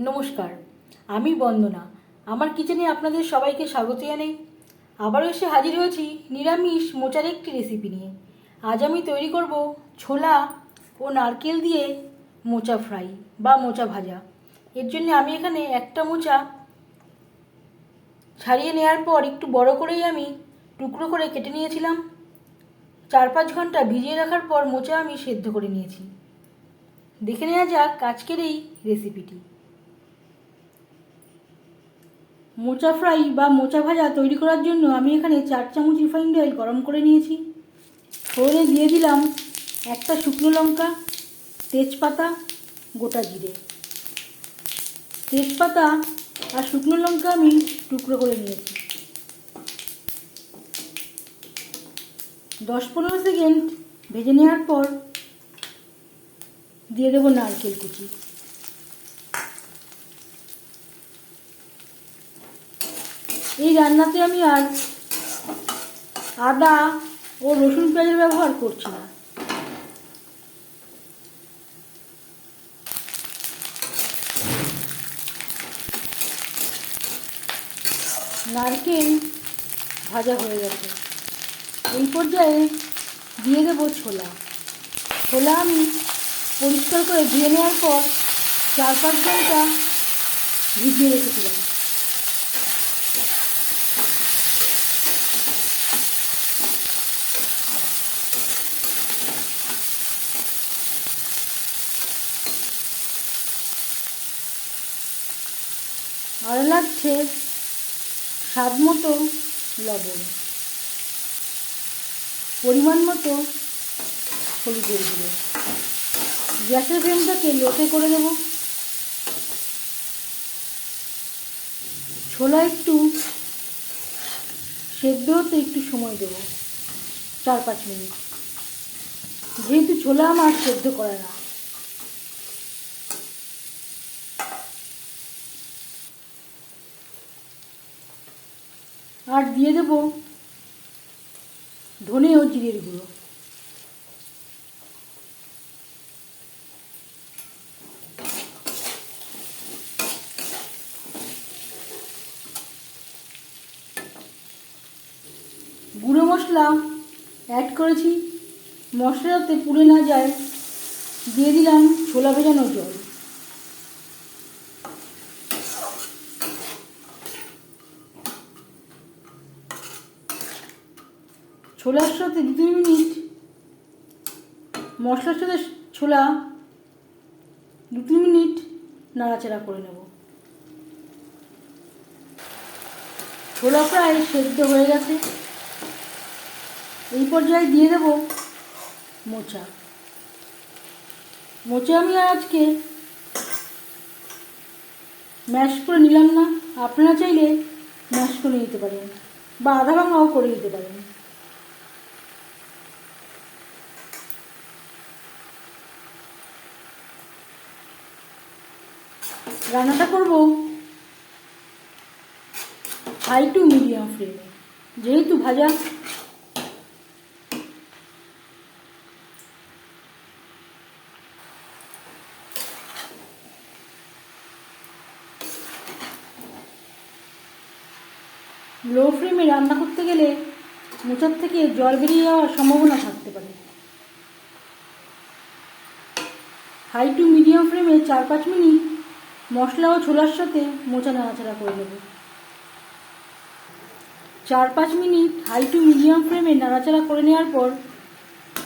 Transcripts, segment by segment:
নমস্কার, আমি বন্দনা। আমার কিচেনে আপনাদের সবাইকে স্বাগত জানাই। আবারও এসে হাজির হয়েছি নিরামিষ মোচার একটি রেসিপি নিয়ে। আজ আমি তৈরি করব ছোলা ও নারকেল দিয়ে মোচা ফ্রাই বা মোচা ভাজা। এর জন্য আমি এখানে একটা মোচা ছাড়িয়ে নেওয়ার পর একটু বড় করেই আমি টুকরো করে কেটে নিয়েছিলাম। 4-5 ঘন্টা ভিজিয়ে রাখার পর মোচা আমি সেদ্ধ করে নিয়েছি। দেখে নেওয়া যাক আজকের এই রেসিপিটি। মোচা ফ্রাই বা মোচা ভাজা তৈরি করার জন্য আমি এখানে 4 চামচ রিফাইন্ড অয়েল গরম করে নিয়েছি। ফোড়নে দিয়ে দিলাম একটা শুকনো লঙ্কা, তেজপাতা, গোটা জিরে। তেজপাতা আর শুকনো লঙ্কা আমি টুকরো করে নিয়েছি। 10-15 সেকেন্ড ভেজে নেওয়ার পর দিয়ে দেবো নারকেল কুচি। এই রান্নাতে আমি আর আদা ও রসুন পেঁয়াজের ব্যবহার করছি না। নারকেল ভাজা হয়ে গেছে। এই পর্যায়ে দিয়ে দেবো ছোলা। ছোলা আমি পরিষ্কার করে ধুয়ে নেওয়ার পর 4-5 ঘন্টা ভিজিয়ে রেখেছিলাম। আর লাগছে স্বাদ মতো লবণ, পরিমাণ মতো হলুদের গুঁড়ো। গ্যাসের ফ্লেমটাকে লোতে করে দেব। ছোলা একটু সেদ্ধ হতে একটু সময় দেব, 4-5 মিনিট। যেহেতু ছোলা আমার সেদ্ধ করে না। আর দিয়ে দেব ধনে ও জিরের গুঁড়ো। গুঁড়ো মশলা অ্যাড করেছি। মশলা যাতে পুড়ে না যায় দিয়ে দিলাম ছোলা ভেজানো জল। ছোলার সাথে 2-3 মিনিট মশলার সাথে ছোলা 2-3 মিনিট নাড়াচাড়া করে নেব। ছোলা প্রায় সেদ্ধ হয়ে গেছে। এই পর্যায়ে দিয়ে দেব মোচা। মোচা আমি আজকে ম্যাশ করে নিলাম না, আপনারা চাইলে ম্যাশ করে নিতে পারেন বা আধা ভাঙাও করে দিতে পারেন। রান্নাটা করব হাই টু মিডিয়াম ফ্লেমে। যেহেতু ভাজা, লো ফ্লেমে রান্না করতে গেলে মোচার থেকে জল বেরিয়ে যাওয়ার সম্ভাবনা থাকতে পারে। হাই টু মিডিয়াম ফ্লেমে 4-5 মিনিট মশলা ও ছোলার সাথে মোচা নাড়াচাড়া করে নেব। 4-5 মিনিট হাই টু মিডিয়াম ফ্লেমে নাড়াচাড়া করে নেওয়ার পর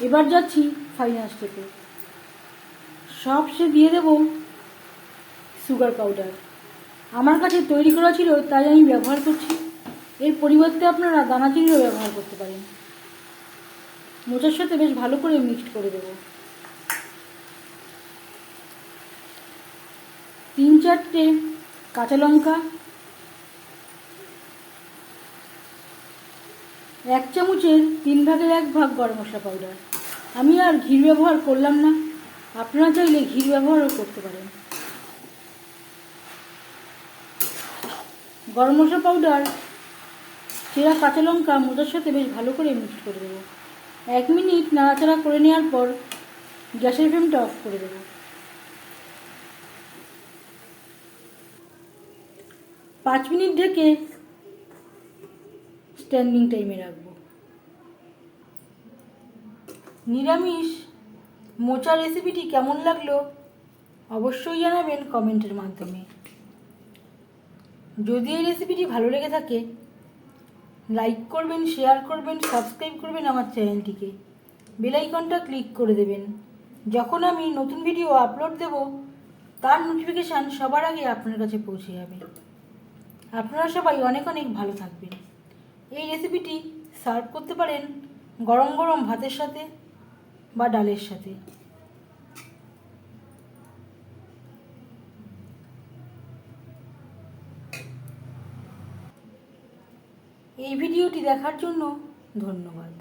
এবার যাচ্ছি ফাইনাল স্টেপে। সবশেষে দিয়ে দেব সুগার পাউডার। আমার কাছে তৈরি করা ছিল তাই আমি ব্যবহার করছি। এর পরিবর্তে আপনারা দানা চিনিও ব্যবহার করতে পারেন। মোচার সাথে বেশ ভালো করে মিক্সড করে দেব। 3-4টে কাঁচা লঙ্কা, 1 চামচের 3 ভাগের 1 ভাগ গরম মশলা পাউডার। আমি আর ঘি ব্যবহার করলাম না, আপনারা চাইলে ঘি ব্যবহারও করতে পারেন। গরম মশলা পাউডার, চেরা কাঁচা লঙ্কা মোচার সাথে বেশ ভালো করে মিক্সড করে দেবো। 1 মিনিট নাড়াচাড়া করে নেওয়ার পর গ্যাসের ফ্লেমটা অফ করে দেবো। 5 মিনিট ঢেকে স্ট্যান্ডিং টাইমে রাখবো। নিরামিষ মোচা রেসিপিটি কেমন লাগলো অবশ্যই জানাবেন কমেন্টের মাধ্যমে। যদি এই রেসিপিটি ভালো লেগে থাকে লাইক করবেন, শেয়ার করবেন, সাবস্ক্রাইব করবেন আমার চ্যানেলটিকে, বেল আইকনটা ক্লিক করে দেবেন। যখন আমি নতুন ভিডিও আপলোড দেব তার নোটিফিকেশান সবার আগে আপনার কাছে পৌঁছে যাবে। আপনারা সবাই অনেক অনেক ভালো থাকবেন। এই রেসিপিটি সার্ভ করতে পারেন গরম গরম ভাতের সাথে বা ডালের সাথে। এই ভিডিওটি দেখার জন্য ধন্যবাদ।